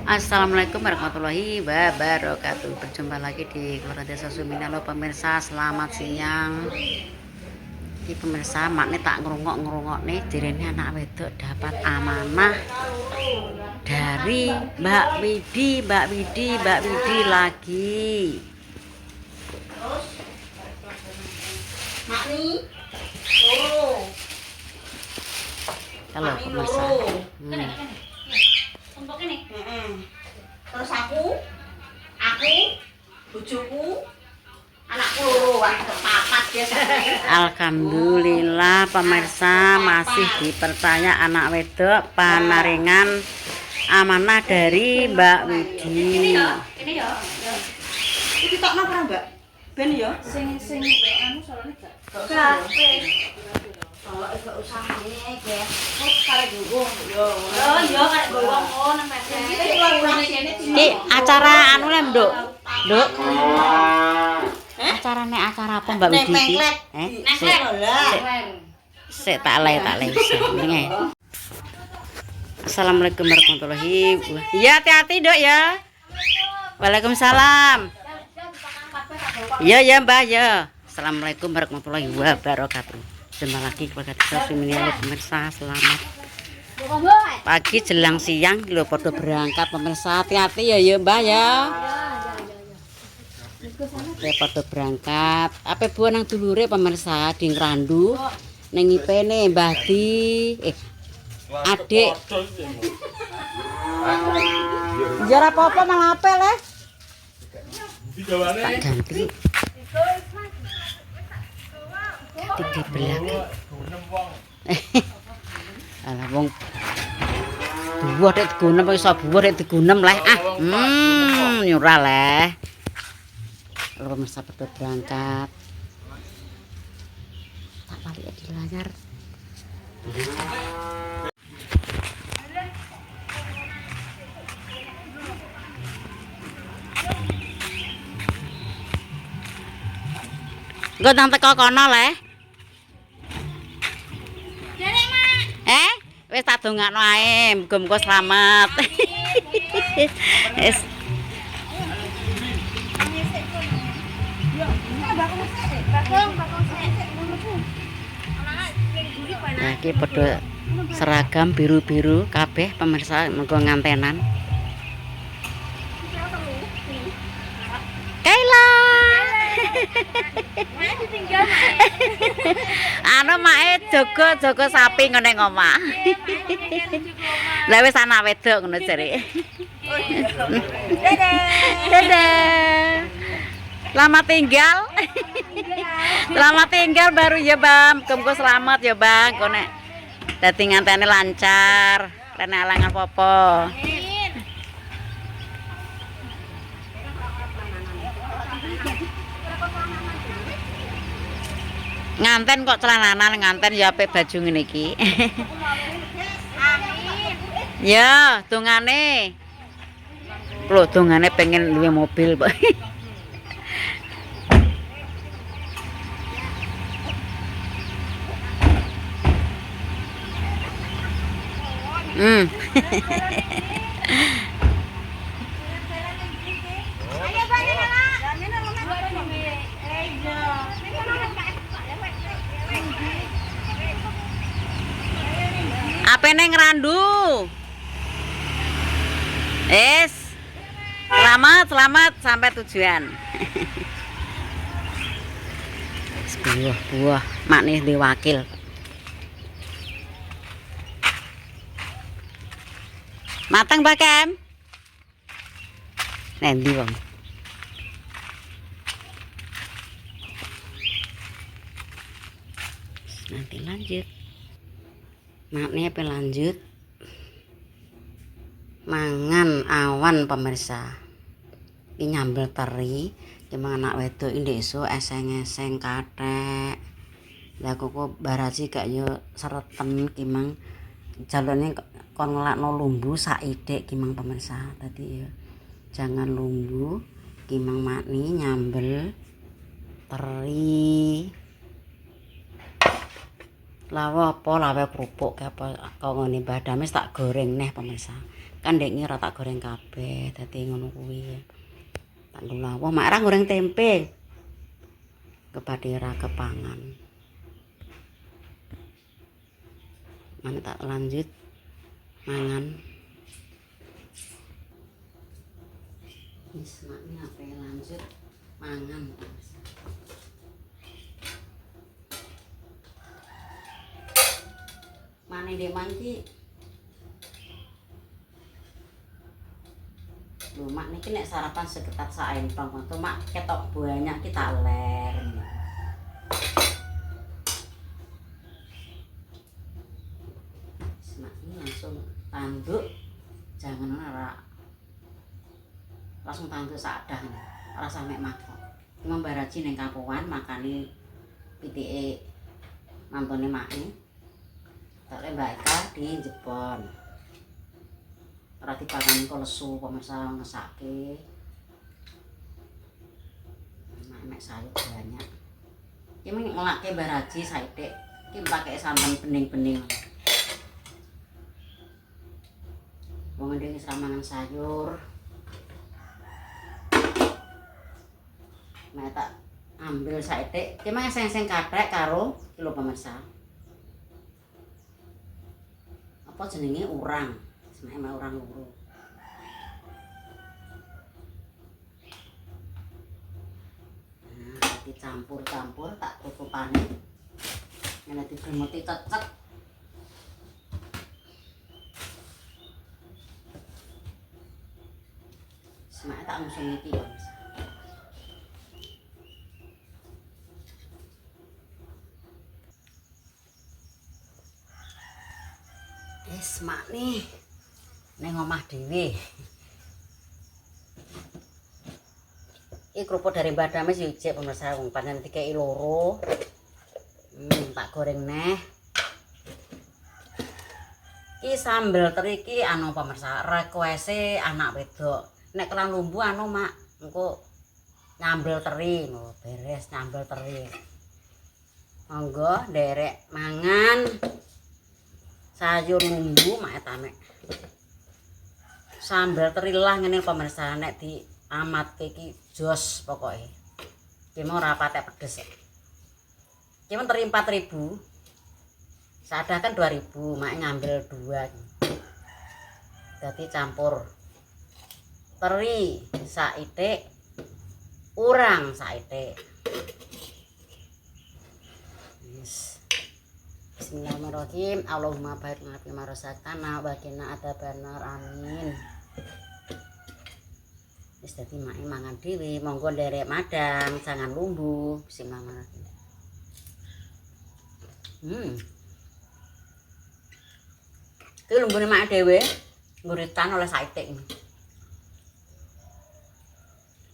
Assalamualaikum warahmatullahi wabarakatuh. Berjumpa lagi di Keluarga Desa Suminalo pemirsa. Selamat siang. Ini pemirsa, makne tak ngerungok nih direne anak wedok dapat amanah dari Mbak Widi lagi. Makni, oh, Halo pemirsa. Untuk ini. Terus aku, bojoku, anakku loro, papat biasa. Alhamdulillah pemirsa, masih dipercaya anak wedok panaringan amanah dari Mbak Widi. Ini ya. Iki tokno ora, Mbak? Ben ya. Sing anu salone gak? Gak. Oh, gak usah nih, ya. Kok karek gowong yo. Oh, yo karek gowong nang mesem. Iki keluargane kene Ki acara anu lem, Nduk. Nduk. Acara apa Mbak Widi? Sik tak lek ngene. Assalamualaikum warahmatullahi wabarakatuh. Ya, hati-hati, Nduk ya. Waalaikumsalam. Ya, Mbak ya. Assalamualaikum warahmatullahi wabarakatuh. Jumpa lagi keluarga Desa Suminalo pemirsa. Selamat pagi jelang siang lho padha berangkat pemirsa. Hati-hati ya Mbak ya. Padha berangkat. Apa buah nang dulure pemirsa di Ngrandu ning ngipene Mbah Di. Adik. Jar apa-apa malah apel tak ganti. Ganti belakang. Alah wong buah dek digunem iso buah dek digunem leh nyurah leh. Kalau pemirsa pada berangkat. Tak balik di layar. Engko nang teko kono leh. Wis tak dongakno ae, muga-muga selamat. Wis. Nah, iki padha seragam biru-biru kabeh pemirsa mengko ngantenan. Kaila. Anu mae jaga sapi ngene ngomah. Lah wis anak wedok ngono jare. Dadah. Selamat tinggal. Selamat tinggal baru ya, Bang. Muga selamat ya, Bang. Kok nek dadi ngantene lancar, rene alangan apa-apa. Nganten kok celananan nganten ya apik baju ngene iki. Ya, dongane. Lho, dongane pengen duwe mobil, Pak. Apa neng Ngrandu? Selamat sampai tujuan. Buah makne di wakil. Matang Pak Kem? Nendi wong. Nanti lanjut. Makne apa lanjut? Mangan awan pemirsa. Ini nyambel teri, cuma anak wedok ini iso eseng-eseng kathek. Lah kok baraji gak yo sereten kimang jalane kon ngelakno lumbu saidek kimang pemirsa. Tadi ya jangan lumbu kimang makni nyambel teri. Lawa apa lawe kerupuk ke apa kok ngene Mbah Dames tak goreng neh pemirsa. Kan ndek ngira tak goreng kabeh dadi ngono kuwi. Tak lawa mak ra goreng tempe. Kepadhe ra kepangan. Mana tak lanjut mangan. Wis mak ini apa lanjut mangan pemirsa. Mana dia manci? Loh mak niki nek sarapan seketat saempang tuh mak ketok banyak kita ler. Mak ini langsung tanduk jangan ora langsung tanduk sadah ora sampe makok. Cuma baraji ning kapuan makani pitike mantone make. Tak Mbak Eka di Jepon. Ora dipakani kok lesu pemirsa ngesake. Mek sayur banyak. Iki ngelake baraji saithik. Iki pakai santan bening-bening. Wong ndek wis mangan sayur. Mek tak ambil saithik. Iki mah seng-seng kathek karo kilo pemirsa. Apa jenenge urang, sebenarnya urang loro. Nah, dicampur-campur tak tutupane. Nek digemuti cecek. Semak tak musun iki ya. Mak nih neng omah dhewe. Iki kerupuk dari Mbak Dames yujek pemirsa wong panen dikeki loro. Tak goreng neh. Iki sambel teri iki anu pemirsa requeste anak wedok. Nek kelan lumbu anu mak engko nyambel teri lho beres nyambel teri. Monggo nderek mangan. Sayur lumbu mak etane. Sambal terilah ngene pemirsa nek diamatke iki jos pokoke. Iki mau ora patek pedes. Iki men teri 4.000. Sadah kan 2.000, mak ngambil 2. Dadi campur. Teri saithik, urang saithik. Bismillahirrahmanirrahim. Allahumma barik lana fima razaqtana wa qina adzabannar. Amin. Wis dadi mak mangan dhewe, monggo nderek madang, jangan lumbu. Bismillahirrahmanirrahim. Iki lumbune mak dhewe nguritan oleh saithik.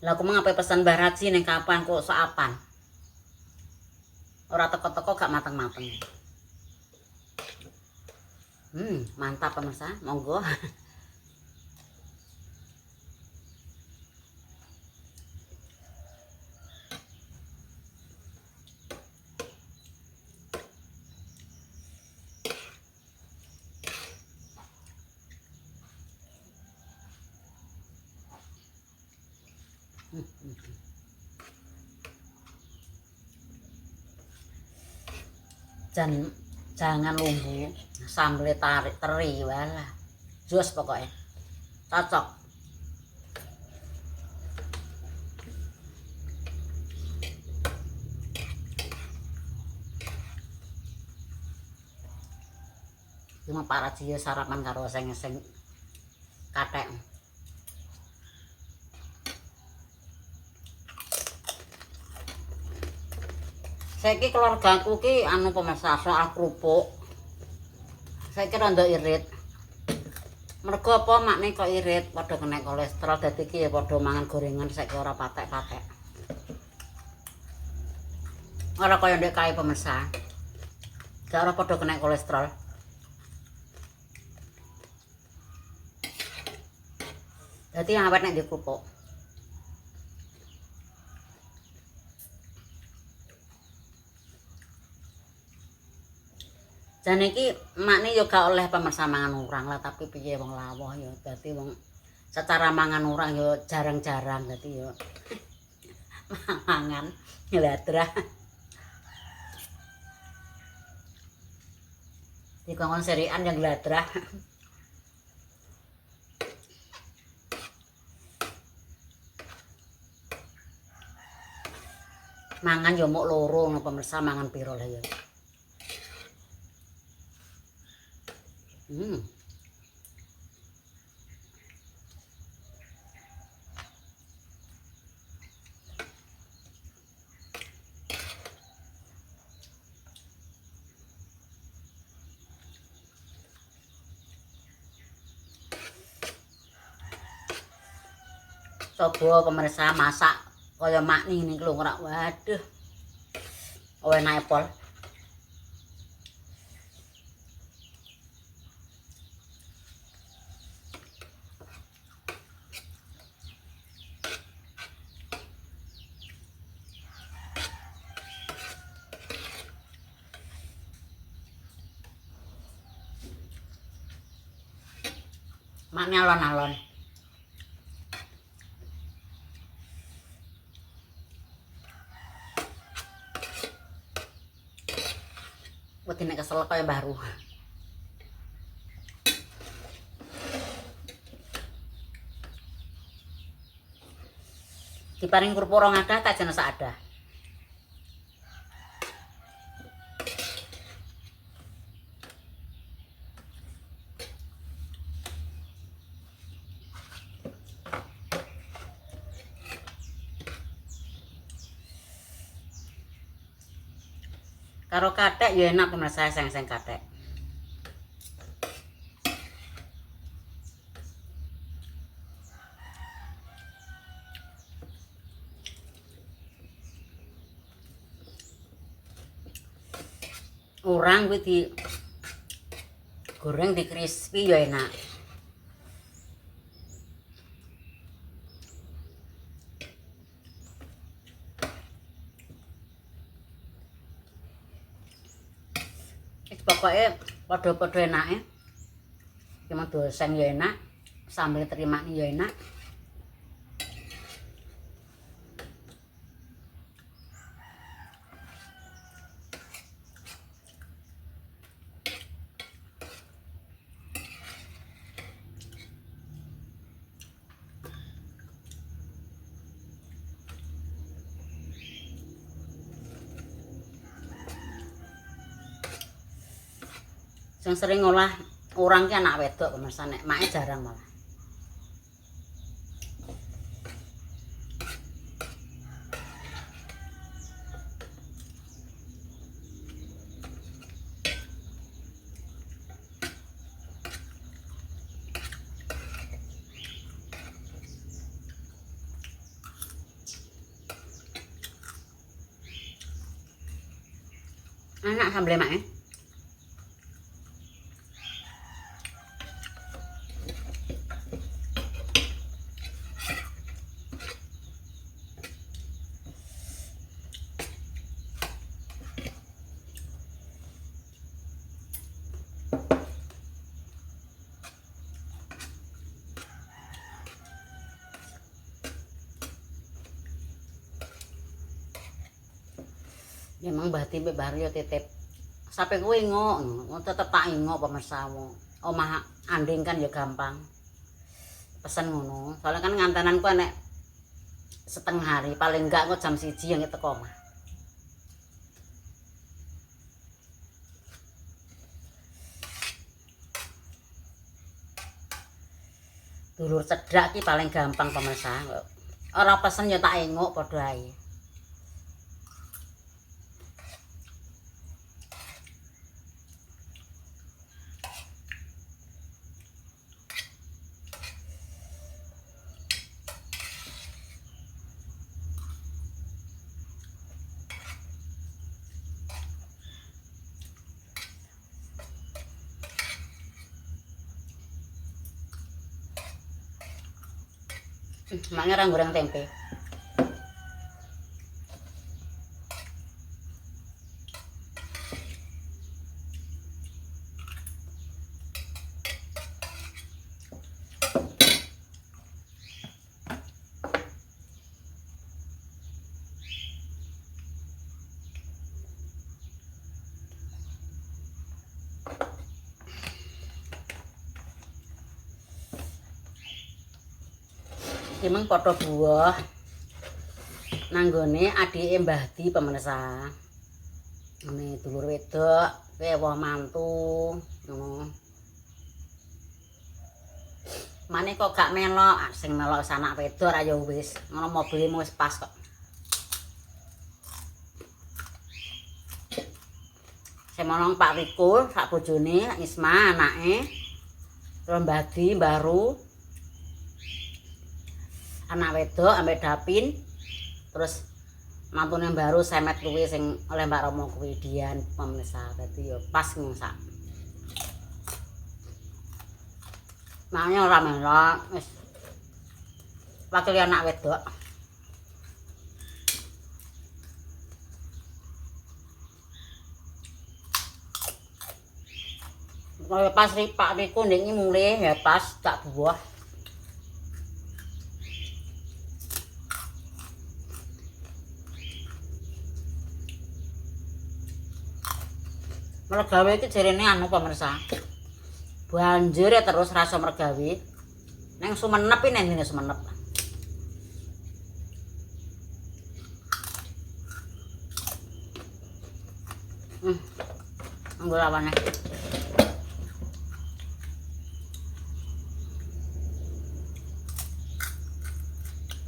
Lah aku ngapain pesan baraji ning kapan kok soapan. Ora teko-teko gak mateng-mateng. Mantap pemirsa, monggo. Jangan lumbu, sambel tarik teri walah. Jos pokoknya. Cocok. Cuma para cia sarapan karo sing kathek. Saiki keluargaku ki anu pemirsa soal kerupuk. Saiki rada irit. Mergo apa makne kok irit padha kena kolesterol dadi ki ya padha mangan gorengan saiki ora patek-patek. Ora kaya ndek kae pemirsa. Gak ora padha kena kolesterol. Dadi awet nek ndek kerupuk. Jane iki makne yo gak oleh pemirsa mangan urang lah, tapi piye wong lawuh yo dadi wong secara mangan urang yo jarang-jarang dadi yo mangan ngladra. Dikongkon serian yang ngladra. Mangan yo mok loro ngono pemirsa, mangan piro lah ya. Coba pemirsa masak kaya makni ini lho ora, waduh. Enak pol. Makne alon-alon. Wedi nek kesel kaya baru. Diparing kerupuk rong ada tak jane sak ada. Karo kathek ya enak pemirsa, seng-seng kathek. Urang kuwi di goreng di crispy ya enak. Pokoknya podo-podo enake. Cuma doseng ya enak, sambel terima ya enak. Sing sering ngolah urang ki anak wedok pemirsa, nek make jarang malah. Enak sambel make. Memang Mbah Timbe baru ya titip. Sampai kowe ngok, tetep tak ingok pemirsa. Omah anding kan ya gampang. Pesen ngono. Soalnya kan ngantenan ku nek setengah hari, paling enggak kok jam 1 yang teko omah. Dulur cedhak ki paling gampang pemirsa. Ora pesen ya tak ingok padha ae. Maknya orang goreng tempe. Emang padha buah nanggone adike Mbah Di pemirsa. Ngene dulur wedok, kowe woh mantu ngono. Mane kok gak melok, sing melok anak wedok ra ya wis. Ngono mobilmu wis pas kok. Semonong Pak Riko, sak bojone, Isma anake. Terus Mbah Di baru. Anak wedok ambek Dapin. Terus mantune baru Semet kuwi sing oleh Mbak Romo kuwi Dian pemirsa. Dadi yo pas ngsak. Makanya ora melok wis. Wakil anak wedok. Kaya pas Pak Riko ndek mulih ya pas tak buah. Mergawe iki jarene anu pemirsa. Banjir ya terus rasa mergawe. Neng Sumenep iki neng ngene Sumenep. Nggo lawane.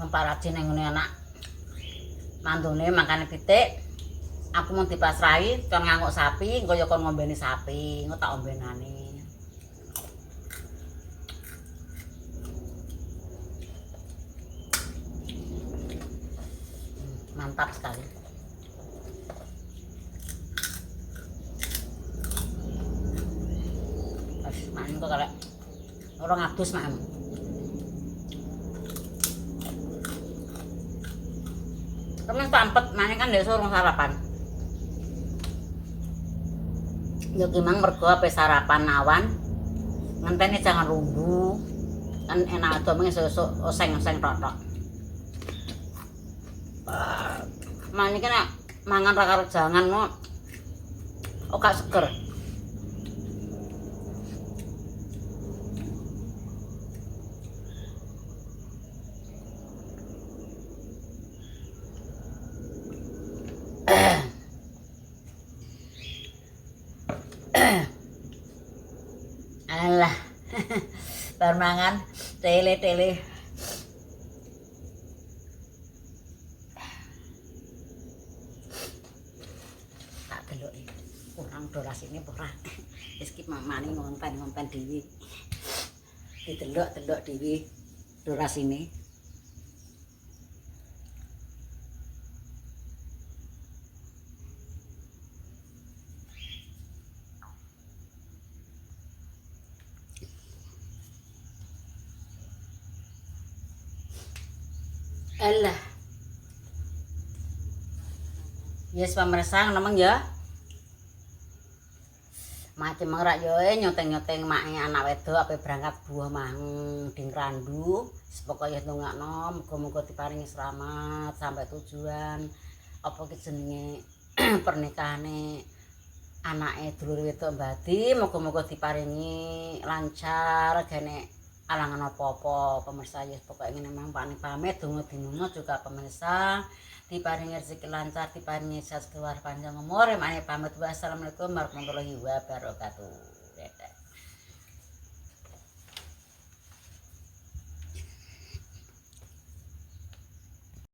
Memparati neng ngene anak. Mantune makane pitik. Aku mau dipasrahi kon nganguk sapi, engko ya kon ngombeni sapi, engko tak ombenane. Mantap sekali. Pas main kok karek ora ngadus mak. Temen pampet maning kan desa urung sarapan. Ya gimang mergo ape sarapan awan ngenteni jangan rumbu kan enak ado mengi sesuk oseng-oseng tok-tok. Mane kena mangan ra karo jangan no gak seger. Alah, bar mangan tele-tele. Tak deloki. Kurang dorasine apa ora. Wis ki mamane ngonten-ngonten dhewe. Didelok-delok dhewe dorasine. Alah. Yes pemirsa nemeng ya. Macem ora yo nyoteng-nyoteng make anak wedok ape berangkat buah mang ding randu. Pokoke ndongakno muga-muga diparingi selamat sampai tujuan. Apa ki jenenge pernikahanane anake dulur wedok Mbah Di, muga-muga diparingi lancar gene alangan apa-apa pemirsa ya pokoke ngene mang pamit donga dinunga juga pemirsa diparingi rezeki lancar diparingi sehat keluar panjang umur mane pamit wassalamualaikum warahmatullahi wabarakatuh.